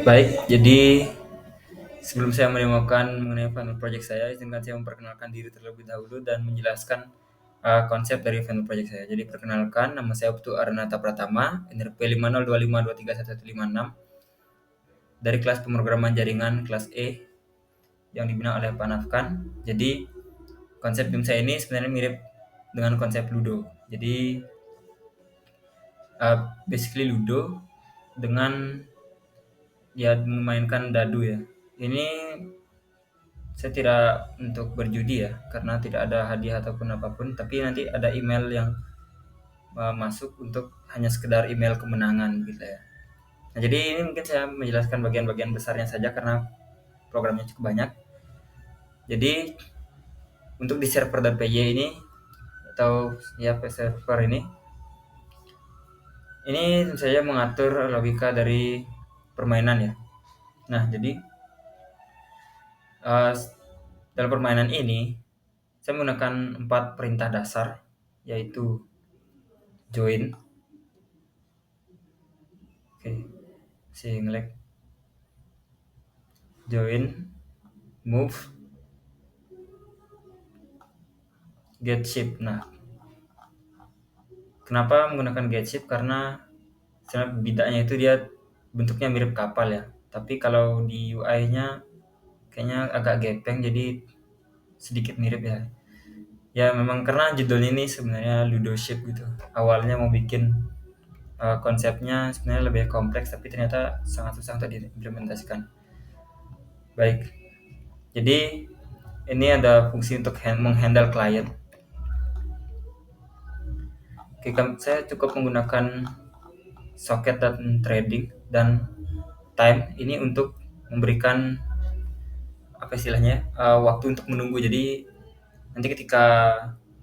Baik, jadi sebelum saya menemukan mengenai final project saya, izinkan saya memperkenalkan diri terlebih dahulu dan menjelaskan konsep dari final project saya. Jadi perkenalkan, nama saya Putu Aranata Pratama, NRP 5025231156 dari kelas pemrograman jaringan kelas E yang dibina oleh Pak Nafkan. Jadi konsep game saya ini sebenarnya mirip dengan konsep Ludo. Jadi basically Ludo dengan ya memainkan dadu ya. Ini saya tidak untuk berjudi ya, karena tidak ada hadiah ataupun apapun, tapi nanti ada email yang masuk untuk hanya sekedar email kemenangan gitu ya. Nah, jadi ini mungkin saya menjelaskan bagian-bagian besarnya saja karena programnya cukup banyak. Jadi untuk di server.py ini atau ya server ini saya mengatur logika dari permainan ya. Nah, jadi uh, dalam permainan ini saya menggunakan 4 perintah dasar, yaitu join. Oke, si ngelek. Join, move, get ship. Nah, kenapa menggunakan get ship? Karena sebenarnya bidanya itu dia bentuknya mirip kapal ya. Tapi kalau di UI-nya kayaknya agak gepeng, jadi sedikit mirip ya. Ya memang karena judul ini sebenarnya Ludo Ship gitu. Awalnya mau bikin konsepnya sebenarnya lebih kompleks, tapi ternyata sangat susah untuk diimplementasikan. Baik, jadi ini ada fungsi untuk menghandle klien. Oke, saya cukup menggunakan socket dan trading dan time ini untuk memberikan apa istilahnya waktu untuk menunggu. Jadi nanti ketika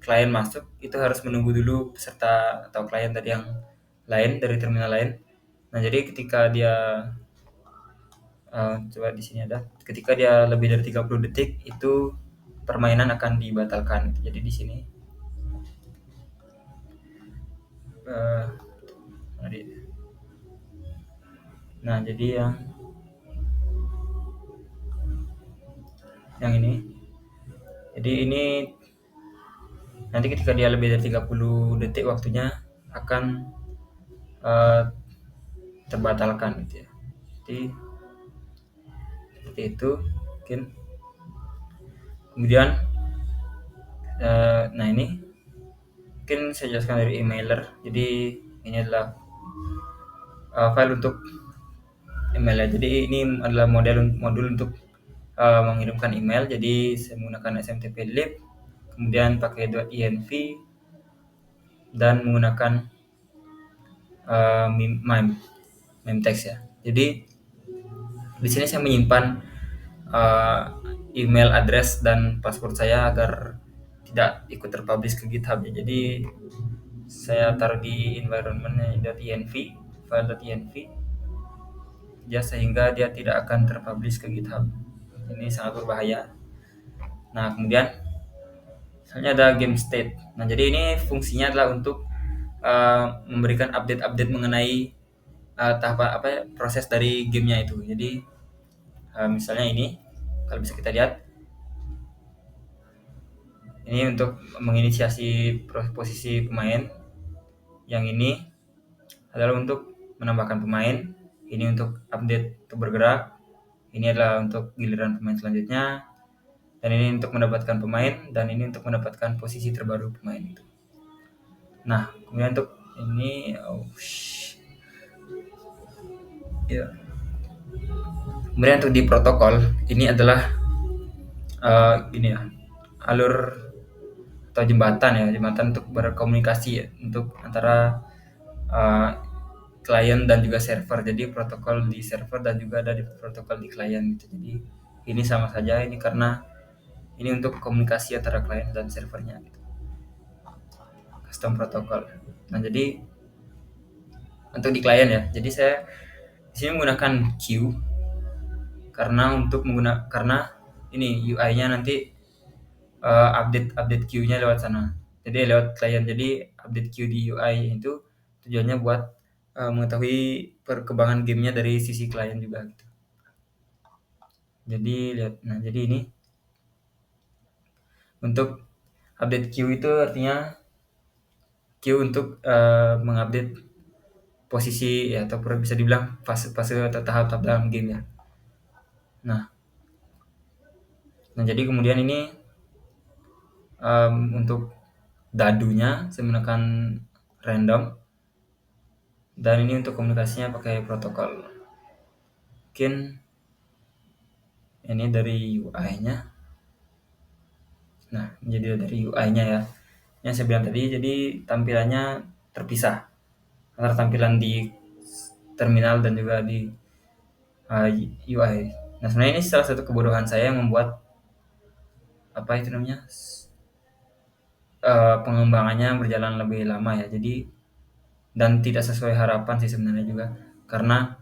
klien masuk itu harus menunggu dulu peserta atau klien tadi yang lain dari terminal lain. Nah, jadi ketika dia coba di sini ada, ketika dia lebih dari 30 detik itu permainan akan dibatalkan. Jadi di sini uh, nah, jadi yang ini. Jadi ini nanti ketika dia lebih dari 30 detik waktunya akan terbatalkan gitu ya. Jadi seperti itu mungkin. Kemudian nah ini mungkin saya jelaskan dari emailer. Jadi ini adalah file untuk email ya. Jadi ini adalah modul untuk mengirimkan email. Jadi saya menggunakan SMTP-lib, kemudian pakai .env dan menggunakan meme text ya. Jadi di sini saya menyimpan email address dan password saya agar tidak ikut terpublish ke GitHub ya. Jadi saya taruh di environment.env, file.env ya, sehingga dia tidak akan terpublish ke GitHub. Ini sangat berbahaya. Nah, kemudian misalnya ada game state. Nah, jadi ini fungsinya adalah untuk memberikan update-update mengenai tahap proses dari gamenya itu. Jadi misalnya ini kalau bisa kita lihat, ini untuk menginisiasi posisi pemain. Yang ini adalah untuk menambahkan pemain. Ini untuk update untuk bergerak. Ini adalah untuk giliran pemain selanjutnya. Dan ini untuk mendapatkan pemain. Dan ini untuk mendapatkan posisi terbaru pemain itu. Nah, kemudian untuk ini ya. Kemudian untuk di protokol ini adalah ini ya, alur atau jembatan untuk berkomunikasi ya, untuk antara klien dan juga server. Jadi protokol di server dan juga ada di protokol di klien gitu. Jadi ini sama saja, ini karena ini untuk komunikasi antara klien dan servernya gitu. Custom protokol. Nah, jadi untuk di klien ya. Jadi saya di sini menggunakan queue karena ini UI-nya nanti update queue-nya lewat sana. Jadi lewat klien. Jadi update queue di UI itu tujuannya buat mengetahui perkembangan gamenya dari sisi klien juga gitu. Jadi lihat, nah jadi ini untuk update queue itu artinya queue untuk mengupdate posisi ya, atau bisa dibilang fase-fase atau tahap-tahap dalam game ya. Nah, nah jadi kemudian ini untuk dadunya saya menggunakan random, dan ini untuk komunikasinya pakai protokol. Mungkin ini dari UI-nya. Nah, jadi dari UI-nya ya. Yang saya bilang tadi, jadi tampilannya terpisah antara tampilan di terminal dan juga di UI. Nah, sebenarnya ini salah satu kebodohan saya yang membuat apa itu namanya pengembangannya berjalan lebih lama ya. Jadi dan tidak sesuai harapan sih sebenarnya juga, karena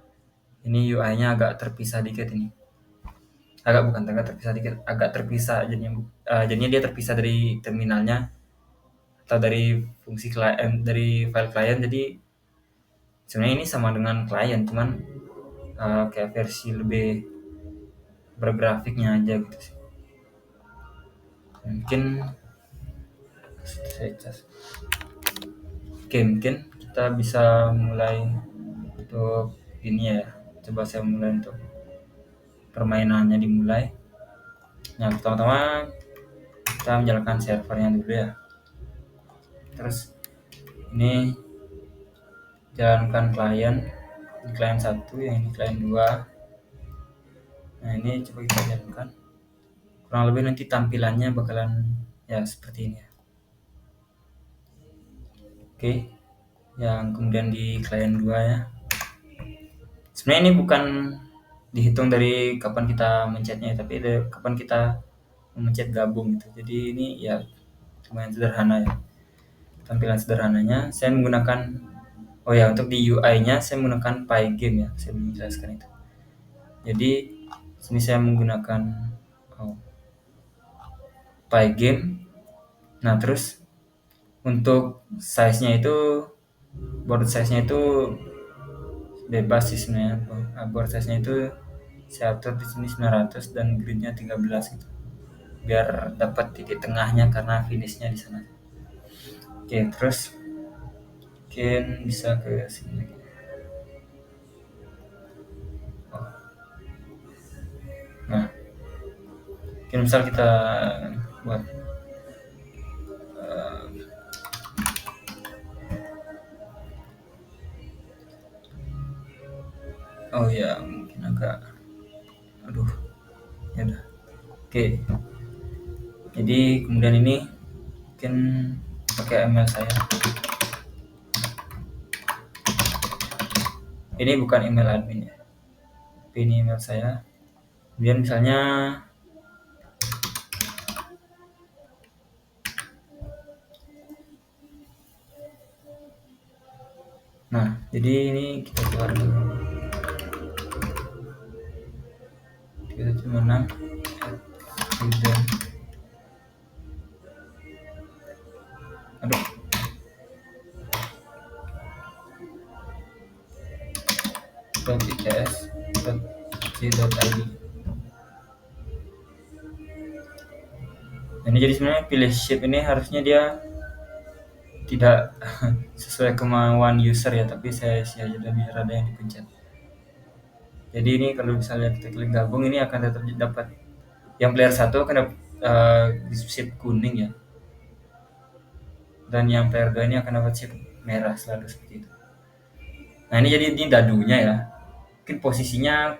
ini UI-nya agak terpisah dikit ini. Agak terpisah dikit, agak terpisah jadinya. Jadinya dia terpisah dari terminalnya atau dari fungsi klien, dari file klien. Jadi sebenarnya ini sama dengan klien, cuman kayak versi lebih bergrafiknya aja gitu sih. Mungkin saya cas. Oke, mungkin kita bisa mulai untuk ini ya. Coba saya mulai untuk permainannya dimulai. Nah, pertama-tama kita menjalankan servernya dulu ya. Terus ini jalankan klien. Ini klien 1, yang ini klien 2. Nah, ini coba kita jalankan. Kurang lebih nanti tampilannya bakalan ya seperti ini ya. Oke. Yang kemudian di klien 2 ya. Sebenarnya ini bukan dihitung dari kapan kita mencetnya, tapi dari kapan kita mencet gabung gitu. Jadi ini ya lumayan sederhana ya. Tampilan sederhananya saya menggunakan, oh ya, untuk di UI-nya saya menggunakan Pygame ya. Saya belum menjelaskan itu. Jadi sini saya menggunakan Pygame. Nah, terus untuk size-nya itu, board size-nya itu bebas sih sebenarnya. Board size-nya itu saya atur di sini 900 dan grid-nya 13 gitu. Biar dapat titik tengahnya karena finish-nya di sana. Oke, terus mungkin bisa ke sini lagi. Nah, mungkin misal kita buat oh ya, mungkin agak aduh ya udah. Oke, jadi kemudian ini mungkin pakai email saya. Ini bukan email admin ya, tapi ini email saya. Kemudian misalnya nah, jadi ini kita keluar dulu 376 aduh .its.c.id. Ini jadi sebenarnya pilih shape ini harusnya dia tidak sesuai kemauan user ya, tapi saya isi aja dan biar ada yang dipencet. Jadi ini kalau misalnya kita klik gabung, ini akan tetap dapat yang player 1 akan dapat di shape kuning ya, dan yang player 2 ini akan dapat shape merah selalu seperti itu. Nah, ini jadi ini dadunya ya, mungkin posisinya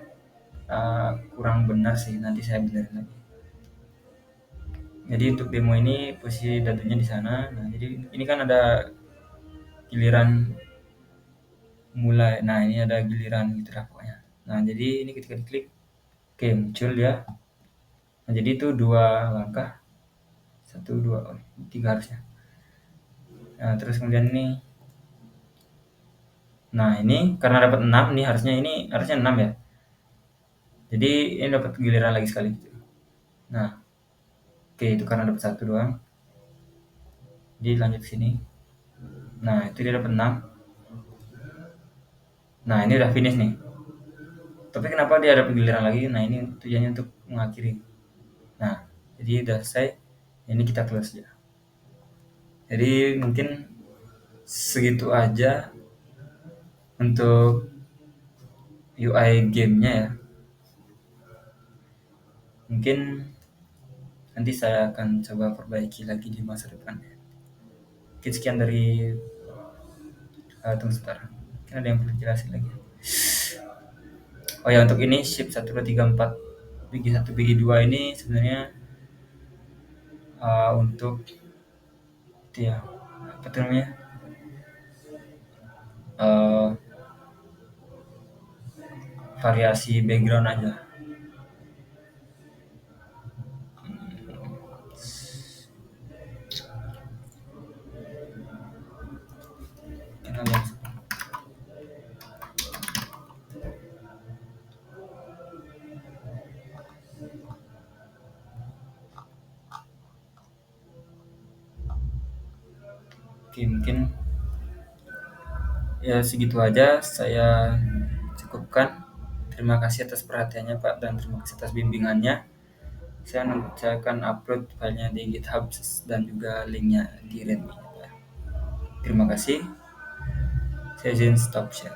kurang benar sih, nanti saya benerin lagi. Jadi untuk demo ini posisi dadunya di sana. Nah, jadi ini kan ada giliran mulai. Nah, ini ada giliran gitu lah pokoknya. Nah, jadi ini ketika diklik, oke, muncul ya. Nah, jadi itu 2 langkah. 1, 2, 3 harusnya. Nah, terus kemudian ini. Nah, ini karena dapat 6 nih, ini harusnya 6 ya. Jadi ini dapat giliran lagi sekali gitu. Nah, oke, itu karena dapat 1 doang. Jadi lanjut ke sini. Nah, itu dia dapat 6. Nah, ini udah finish nih. Tapi kenapa dia ada penggiliran lagi? Nah, ini tujuannya untuk mengakhiri. Nah, jadi udah selesai. Ini kita close ya. Jadi mungkin segitu aja untuk UI gamenya ya. Mungkin nanti saya akan coba perbaiki lagi di masa depan. Mungkin sekian dari tunggu sebentar. Mungkin ada yang perlu jelasin lagi. Oh ya, untuk ini shift 1234 bigi 1 bigi 2 ini sebenarnya untuk itu ya, apa tuh namanya? eh, Variasi background aja. Kenapa? Oke, mungkin ya segitu aja saya cukupkan. Terima kasih atas perhatiannya Pak dan terima kasih atas bimbingannya. Saya akan upload filenya di GitHub dan juga linknya di README. Terima kasih. Saya izin stop share.